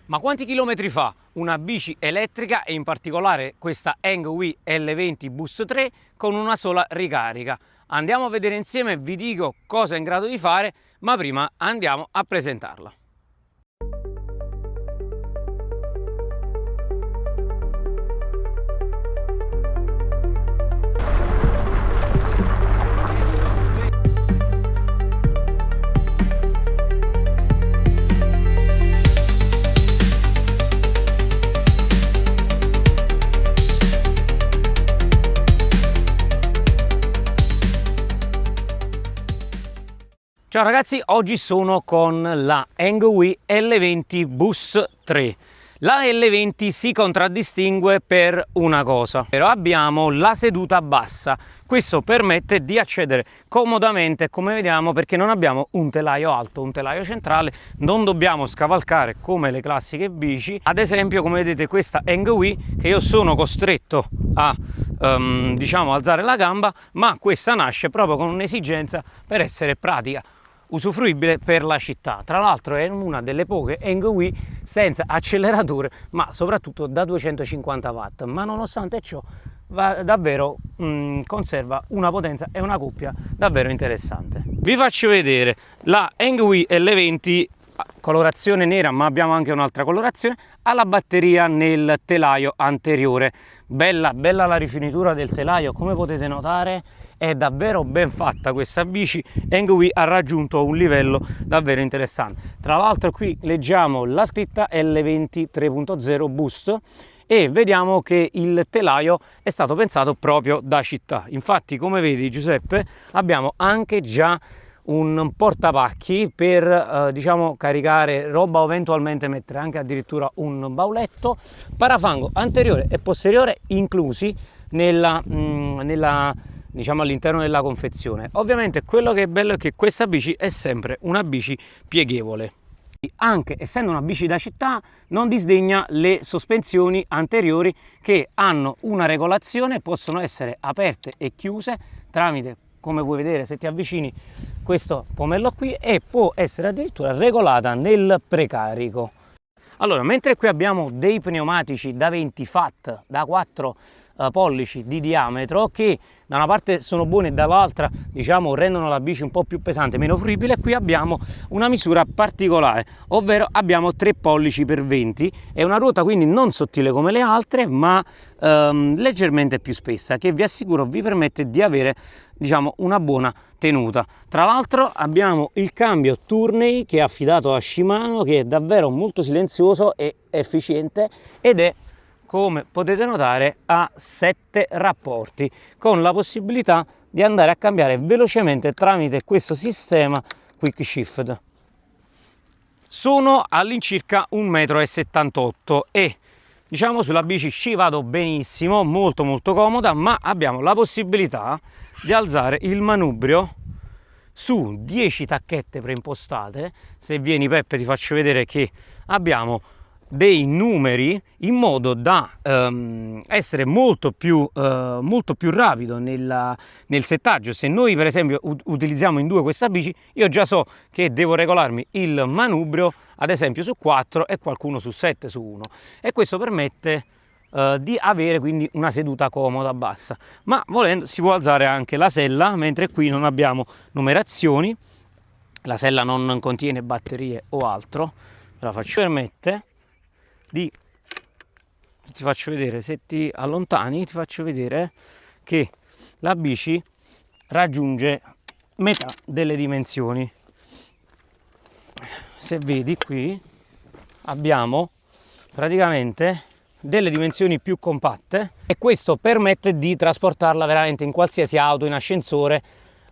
Ma quanti chilometri fa una bici elettrica e in particolare questa Engwe L20 Boost 3 con una sola ricarica? Andiamo a vedere insieme, vi dico cosa è in grado di fare, ma prima andiamo a presentarla. Ciao ragazzi, oggi sono con la Engwe L20 Boost 3. La L20 si contraddistingue per una cosa, però abbiamo la seduta bassa. Questo permette di accedere comodamente, come vediamo, perché non abbiamo un telaio alto, un telaio centrale, non dobbiamo scavalcare come le classiche bici. Ad esempio, come vedete, questa Engwe che io sono costretto a diciamo alzare la gamba, ma questa nasce proprio con un'esigenza per essere pratica, usufruibile per la città. Tra l'altro è una delle poche Engwe senza acceleratore, ma soprattutto da 250 watt, ma nonostante ciò davvero conserva una potenza e una cuffia davvero interessante. Vi faccio vedere la Engwe L20 colorazione nera, ma abbiamo anche un'altra colorazione, ha la batteria nel telaio anteriore. Bella la rifinitura del telaio, come potete notare è davvero ben fatta questa bici. Engwe ha raggiunto un livello davvero interessante. Tra l'altro qui leggiamo la scritta L20 3.0 Boost e vediamo che il telaio è stato pensato proprio da città. Infatti, come vedi Giuseppe, abbiamo anche già un portapacchi per diciamo caricare roba o eventualmente mettere anche addirittura un bauletto, parafango anteriore e posteriore inclusi diciamo all'interno della confezione. Ovviamente quello che è bello è che questa bici è sempre una bici pieghevole. Anche essendo una bici da città non disdegna le sospensioni anteriori che hanno una regolazione, possono essere aperte e chiuse tramite, come puoi vedere se ti avvicini, questo pomello qui, e può essere addirittura regolata nel precarico. Allora, mentre qui abbiamo dei pneumatici da 20 fat da 4 pollici di diametro che da una parte sono buoni e dall'altra diciamo rendono la bici un po' più pesante, meno fruibile, qui abbiamo una misura particolare, ovvero abbiamo 3 pollici per 20, è una ruota quindi non sottile come le altre, ma leggermente più spessa, che vi assicuro vi permette di avere diciamo una buona tenuta. Tra l'altro abbiamo il cambio Tourney che è affidato a Shimano, che è davvero molto silenzioso e efficiente ed è, come potete notare, a 7 rapporti, con la possibilità di andare a cambiare velocemente tramite questo sistema Quick Shift. Sono all'incirca 1,78 m e diciamo sulla bici ci vado benissimo, molto comoda, ma abbiamo la possibilità di alzare il manubrio su 10 tacchette preimpostate. Se vieni Peppe ti faccio vedere che abbiamo dei numeri in modo da essere molto più rapido nel settaggio. Se noi per esempio utilizziamo in 2 questa bici, io già so che devo regolarmi il manubrio ad esempio su 4 e qualcuno su 7 su 1, e questo permette di avere quindi una seduta comoda bassa, ma volendo si può alzare anche la sella, mentre qui non abbiamo numerazioni, la sella non contiene batterie o altro, la faccio, permette di, ti faccio vedere, se ti allontani ti faccio vedere che la bici raggiunge metà delle dimensioni. Se vedi qui abbiamo praticamente delle dimensioni più compatte e questo permette di trasportarla veramente in qualsiasi auto, in ascensore.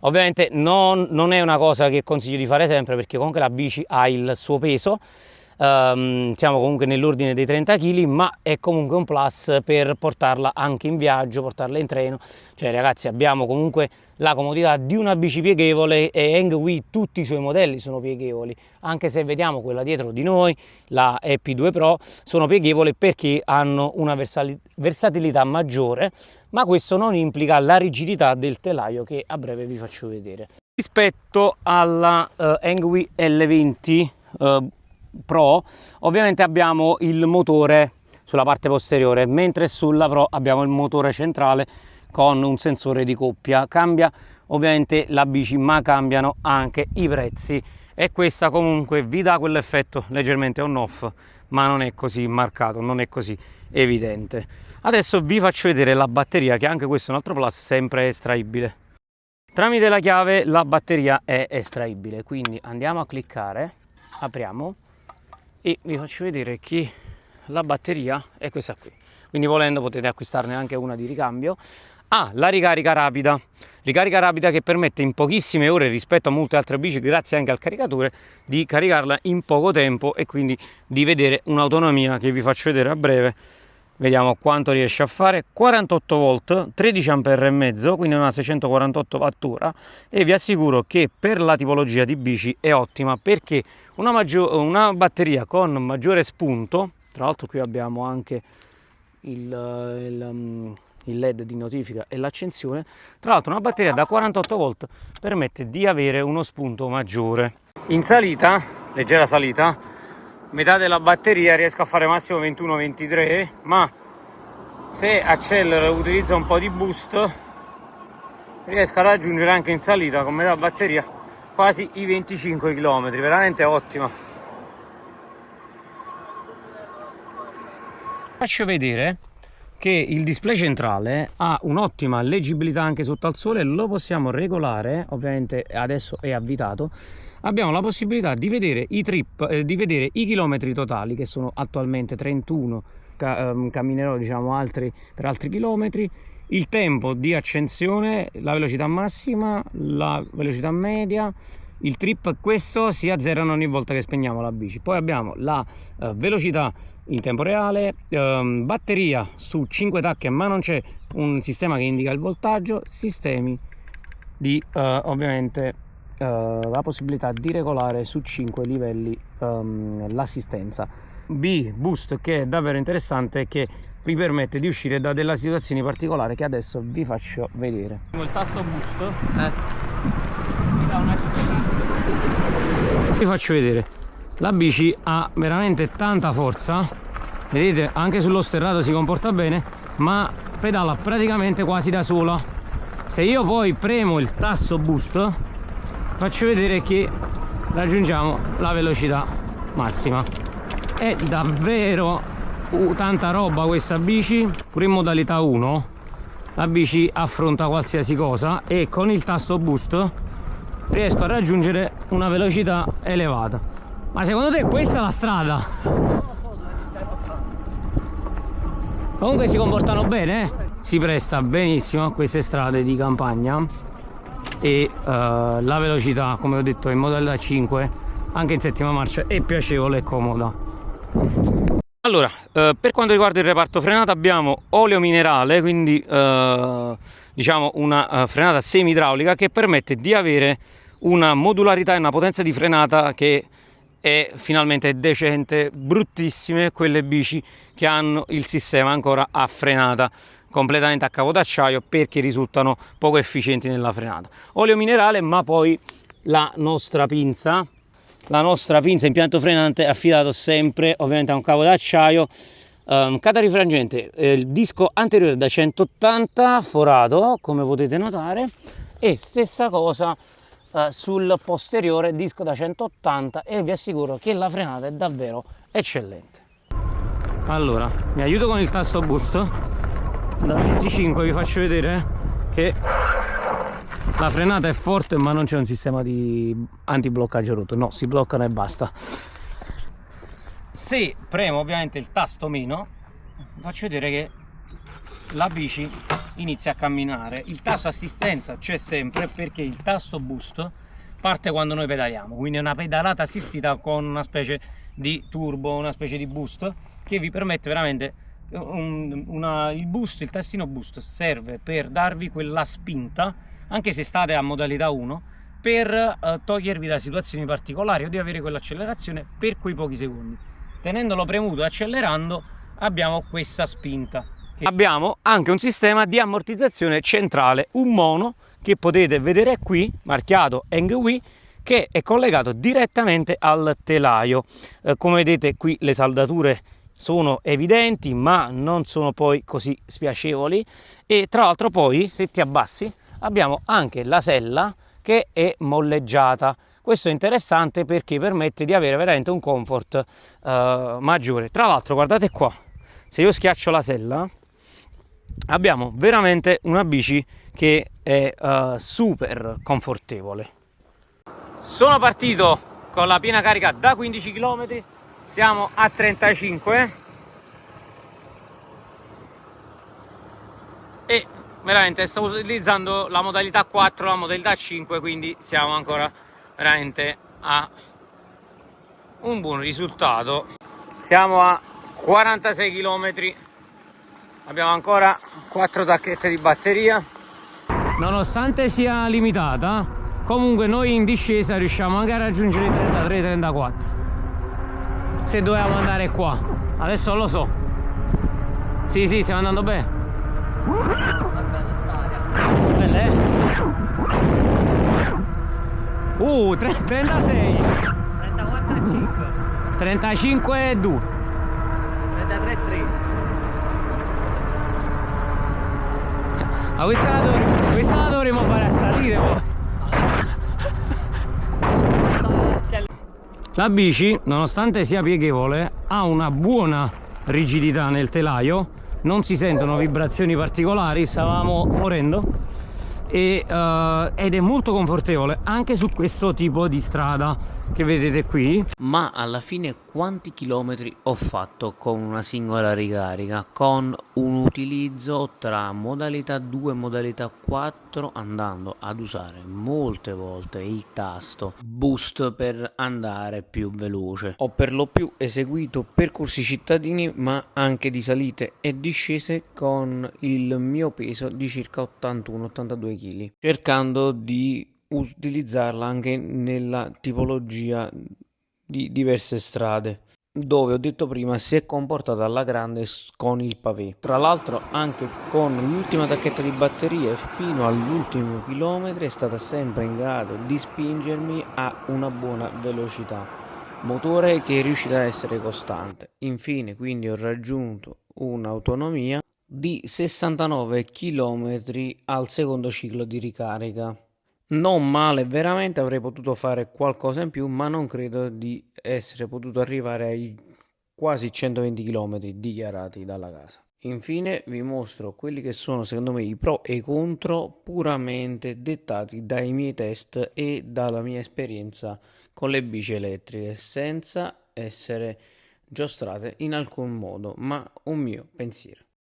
Ovviamente non è una cosa che consiglio di fare sempre, perché comunque la bici ha il suo peso, siamo comunque nell'ordine dei 30 kg, ma è comunque un plus per portarla anche in viaggio, portarla in treno. Cioè ragazzi, abbiamo comunque la comodità di una bici pieghevole, e Engwe tutti i suoi modelli sono pieghevoli, anche se vediamo quella dietro di noi, la EP2 Pro, sono pieghevoli perché hanno una versatilità maggiore, ma questo non implica la rigidità del telaio che a breve vi faccio vedere. Rispetto alla Engwe L20 Pro ovviamente abbiamo il motore sulla parte posteriore, mentre sulla Pro abbiamo il motore centrale con un sensore di coppia. Cambia ovviamente la bici, ma cambiano anche i prezzi, e questa comunque vi dà quell'effetto leggermente on off, ma non è così marcato, non è così evidente. Adesso vi faccio vedere la batteria, che anche questo è un altro plus, sempre estraibile. Tramite la chiave la batteria è estraibile, quindi andiamo a cliccare, apriamo e vi faccio vedere che la batteria è questa qui. Quindi volendo potete acquistarne anche una di ricambio. La ricarica rapida che permette in pochissime ore rispetto a molte altre bici, grazie anche al caricatore, di caricarla in poco tempo e quindi di vedere un'autonomia che vi faccio vedere a breve. Vediamo quanto riesce a fare: 48 volt, 13 ampere e mezzo, quindi una 648 wattora, e vi assicuro che per la tipologia di bici è ottima, perché una batteria con maggiore spunto, tra l'altro qui abbiamo anche il LED di notifica e l'accensione, tra l'altro una batteria da 48 volt permette di avere uno spunto maggiore. In salita, leggera salita, metà della batteria riesco a fare massimo 21-23, ma se accelero e utilizzo un po' di boost riesco a raggiungere anche in salita con metà batteria quasi i 25 km, veramente ottima. Faccio vedere che il display centrale ha un'ottima leggibilità anche sotto al sole, lo possiamo regolare, ovviamente adesso è avvitato. Abbiamo la possibilità di vedere i trip, di vedere i chilometri totali, che sono attualmente 31, camminerò diciamo per altri chilometri, il tempo di accensione, la velocità massima, la velocità media, il trip, questo si azzerano ogni volta che spegniamo la bici. Poi abbiamo la velocità in tempo reale, batteria su 5 tacche, ma non c'è un sistema che indica il voltaggio, sistemi di ovviamente la possibilità di regolare su 5 livelli l'assistenza. Boost, che è davvero interessante, che vi permette di uscire da delle situazioni particolari che adesso vi faccio vedere. Il tasto boost mi dà una... vi faccio vedere, la bici ha veramente tanta forza, vedete, anche sullo sterrato si comporta bene, ma pedala praticamente quasi da sola. Se io poi premo il tasto boost faccio vedere che raggiungiamo la velocità massima. È davvero tanta roba questa bici. Pure in modalità 1 la bici affronta qualsiasi cosa, e con il tasto boost riesco a raggiungere una velocità elevata. Ma secondo te questa è la strada? Comunque si comportano bene, eh? Si presta benissimo a queste strade di campagna, e la velocità, come ho detto, in modalità 5 anche in settima marcia è piacevole e comoda. Allora, per quanto riguarda il reparto frenata abbiamo olio minerale, quindi diciamo una frenata semi-idraulica che permette di avere una modularità e una potenza di frenata che è finalmente decente. Bruttissime quelle bici che hanno il sistema ancora a frenata completamente a cavo d'acciaio, perché risultano poco efficienti nella frenata. Olio minerale, ma poi la nostra pinza impianto frenante è affidato sempre ovviamente a un cavo d'acciaio, catarifrangente, il disco anteriore da 180 forato, come potete notare, e stessa cosa sul posteriore, disco da 180, e vi assicuro che la frenata è davvero eccellente. Allora, mi aiuto con il tasto boost da 25, vi faccio vedere che la frenata è forte, ma non c'è un sistema di antibloccaggio rotto, no, si bloccano e basta. Se premo ovviamente il tasto meno, faccio vedere che la bici inizia a camminare. Il tasto assistenza c'è sempre, perché il tasto boost parte quando noi pedaliamo, quindi è una pedalata assistita con una specie di turbo, una specie di boost che vi permette veramente il tastino boost serve per darvi quella spinta, anche se state a modalità 1, per togliervi da situazioni particolari o di avere quell'accelerazione per quei pochi secondi. Tenendolo premuto e accelerando abbiamo questa spinta. Abbiamo anche un sistema di ammortizzazione centrale, un mono che potete vedere qui marchiato Hengui, che è collegato direttamente al telaio. Come vedete qui le saldature sono evidenti, ma non sono poi così spiacevoli, e tra l'altro poi se ti abbassi abbiamo anche la sella che è molleggiata. Questo è interessante perché permette di avere veramente un comfort maggiore. Tra l'altro guardate qua, se io schiaccio la sella abbiamo veramente una bici che è super confortevole. Sono partito con la piena carica da 15 km, siamo a 35 e veramente sto utilizzando la modalità 4, la modalità 5, quindi siamo ancora veramente a un buon risultato. Siamo a 46 km, abbiamo ancora 4 tacchette di batteria. Nonostante sia limitata, comunque noi in discesa riusciamo anche a raggiungere i 33-34. Se dovevamo andare qua, adesso lo so. Sì, stiamo andando bene. Belle, eh? 36. 34,5. 35,2. 33,3. Ma questa la dovremmo fare a salire poi. La bici, nonostante sia pieghevole, ha una buona rigidità nel telaio, non si sentono vibrazioni particolari, stavamo morendo, ed è molto confortevole anche su questo tipo di strada che vedete qui. Ma alla fine quanti chilometri ho fatto con una singola ricarica, con un utilizzo tra modalità 2 e modalità 4, andando ad usare molte volte il tasto boost per andare più veloce. Ho per lo più eseguito percorsi cittadini, ma anche di salite e discese con il mio peso di circa 81-82 kg, cercando di utilizzarla anche nella tipologia di diverse strade, dove ho detto prima si è comportata alla grande con il pavé. Tra l'altro anche con l'ultima tacchetta di batterie fino all'ultimo chilometro è stata sempre in grado di spingermi a una buona velocità, motore che è riuscito a essere costante. Infine quindi ho raggiunto un'autonomia di 69 km al secondo ciclo di ricarica. Non male, veramente avrei potuto fare qualcosa in più, ma non credo di essere potuto arrivare ai quasi 120 km dichiarati dalla casa. Infine vi mostro quelli che sono secondo me i pro e i contro, puramente dettati dai miei test e dalla mia esperienza con le bici elettriche, senza essere giostrate in alcun modo, ma un mio pensiero.